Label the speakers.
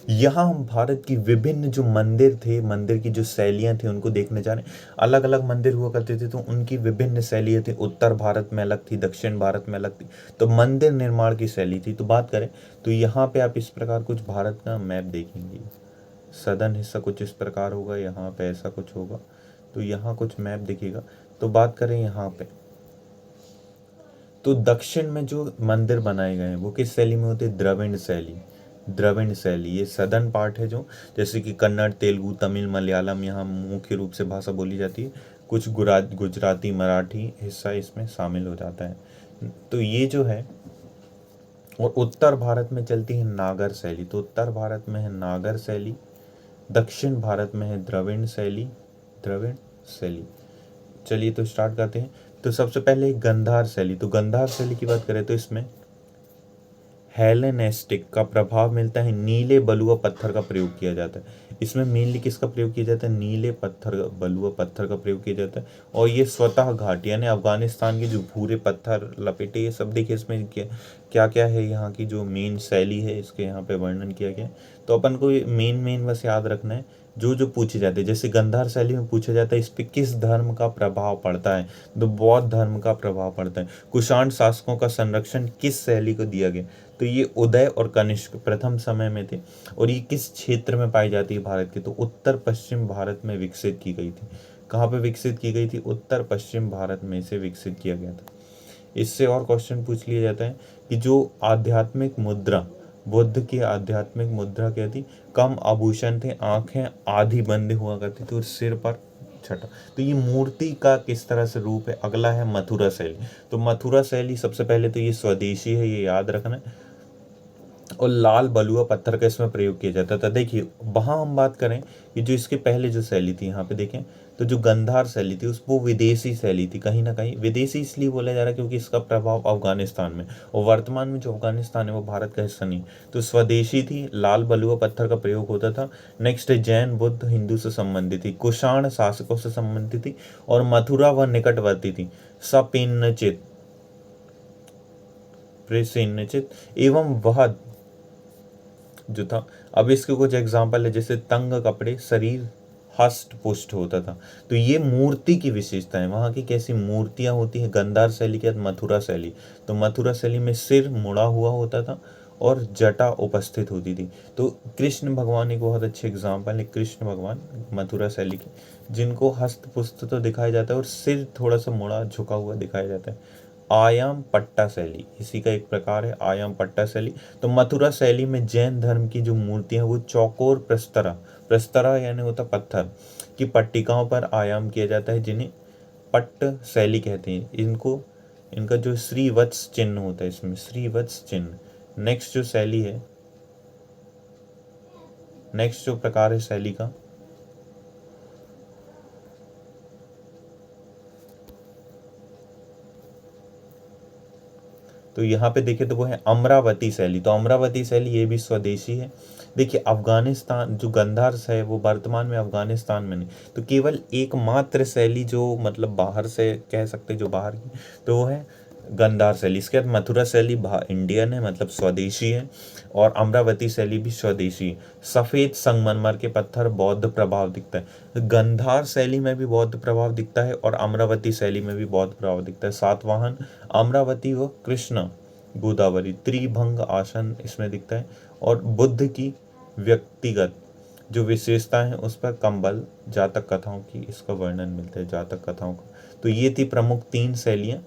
Speaker 1: यहाँ हम भारत की विभिन्न जो मंदिर थे, मंदिर की जो शैलियाँ थी उनको देखने जा रहे हैं। अलग अलग मंदिर हुआ करते थे तो उनकी विभिन्न शैलियाँ थी। उत्तर भारत में अलग थी, दक्षिण भारत में अलग थी, तो मंदिर निर्माण की शैली थी। तो बात करें तो यहाँ पे आप इस प्रकार कुछ भारत का मैप देखेंगे। सदर्न हिस्सा कुछ इस प्रकार होगा, यहाँ पे ऐसा कुछ होगा, तो यहाँ कुछ मैप दिखेगा। तो बात करें यहाँ पे, तो दक्षिण में जो मंदिर बनाए गए हैं वो किस शैली में होते हैं? द्रविड़ शैली। द्रविड़ शैली ये सदर्न पार्ट है, जो जैसे कि कन्नड़, तेलुगु, तमिल, मलयालम यहाँ मुख्य रूप से भाषा बोली जाती है। कुछ गुजराती, मराठी हिस्सा इसमें शामिल हो जाता है। तो ये जो है, और उत्तर भारत में चलती है नागर शैली। तो उत्तर भारत में है नागर शैली, दक्षिण भारत में है द्रविड़ शैली। द्रविड़ शैली, चलिए तो स्टार्ट करते हैं। तो सबसे पहले गंधार शैली। तो गंधार शैली की बात करें तो इसमें हेलेनिस्टिक का प्रभाव मिलता है, नीले बलुआ पत्थर का प्रयोग किया जाता है। इसमें मेनली किसका प्रयोग किया जाता है? नीले पत्थर, बलुआ पत्थर का प्रयोग किया जाता है। और ये स्वतः घाट यानी अफगानिस्तान के जो भूरे पत्थर लपेटे, ये सब देखिए इसमें क्या क्या है, यहाँ की जो मेन शैली है इसके यहाँ पे वर्णन किया गया है। तो अपन को मेन मेन बस याद रखना है जो जो पूछे जाते हैं। जैसे गंधार शैली में पूछा जाता है इस पे किस धर्म का प्रभाव पड़ता है, तो बौद्ध धर्म का प्रभाव पड़ता है। कुषाण शासकों का संरक्षण किस शैली को दिया गया? तो ये उदय और कनिष्क प्रथम समय में थे। और ये किस क्षेत्र में पाई जाती है भारत के? तो उत्तर पश्चिम भारत में विकसित की गई थी। कहाँ पे विकसित की गई थी? उत्तर पश्चिम भारत में इसे विकसित किया गया था। इससे और क्वेश्चन पूछ लिया जाता है कि जो आध्यात्मिक मुद्रा, बुद्ध की आध्यात्मिक मुद्रा क्या थी? कम आभूषण थे, आंखें आधी बंद हुआ करती थी और सिर पर छटा। तो ये मूर्ति का किस तरह से रूप है? अगला है मथुरा शैली। तो मथुरा शैली सबसे पहले तो ये स्वदेशी है, ये याद रखना है। और लाल बलुआ पत्थर का इसमें प्रयोग किया जाता था। देखिए वहाँ हम बात करें कि जो इसके पहले जो शैली थी, यहाँ पे देखें तो जो गंधार शैली थी वो विदेशी शैली थी। कहीं ना कहीं विदेशी इसलिए बोला जा रहा है क्योंकि इसका प्रभाव अफगानिस्तान में, और वर्तमान में जो अफगानिस्तान है वो भारत का हिस्सा नहीं। तो स्वदेशी थी, लाल बलुआ पत्थर का प्रयोग होता था। नेक्स्ट है जैन, बुद्ध, हिंदू से संबंधित थी, कुषाण शासकों से संबंधित थी, और मथुरा व निकटवर्ती थी। सपिन्नचित, प्रेसिन्नचित एवं वह जो था। अब इसके कुछ एग्जाम्पल है, जैसे तंग कपड़े, शरीर हष्ट पुष्ट होता था। तो ये मूर्ति की विशेषता है, वहाँ की कैसी मूर्तियाँ होती है। गंधार शैली के बाद मथुरा शैली। तो मथुरा शैली में सिर मुड़ा हुआ होता था और जटा उपस्थित होती थी। तो कृष्ण भगवान एक बहुत अच्छे एग्जाम्पल है, कृष्ण भगवान मथुरा शैली के, जिनको हस्त पुस्त तो दिखाया जाता है और सिर थोड़ा सा मुड़ा झुका हुआ दिखाया जाता है। आयाम पट्टा शैली इसी का एक प्रकार है, आयाम पट्टा शैली। तो मथुरा शैली में जैन धर्म की जो मूर्तियां वो चौकोर प्रस्तरा, प्रस्तरा यानी होता पत्थर की पट्टिकाओं पर आयाम किया जाता है, जिन्हें पट्ट शैली कहते हैं। इनको, इनका जो श्रीवत्स चिन्ह होता है, इसमें श्रीवत्स चिन्ह। नेक्स्ट जो शैली है, नेक्स्ट जो प्रकार है शैली का, तो यहाँ पे देखें तो वो है अमरावती शैली। तो अमरावती शैली ये भी स्वदेशी है। देखिए अफगानिस्तान जो गंधार है वो वर्तमान में अफगानिस्तान में नहीं, तो केवल एकमात्र शैली जो मतलब बाहर से कह सकते जो बाहर की, तो वो है गंधार शैली। इसके बाद मथुरा शैली इंडियन है, मतलब स्वदेशी है, और अमरावती शैली भी स्वदेशी है। सफ़ेद संगमरमर के पत्थर, बौद्ध प्रभाव दिखता है। गंधार शैली में भी बौद्ध प्रभाव दिखता है और अमरावती शैली में भी बौद्ध प्रभाव दिखता है। सातवाहन, अमरावती व कृष्ण गोदावरी, त्रिभंग आसन इसमें दिखता है। और बुद्ध की व्यक्तिगत जो विशेषता है उस पर कंबल, जातक कथाओं की इसका वर्णन मिलता है, जातक कथाओं का। तो ये थी प्रमुख 3 शैलियाँ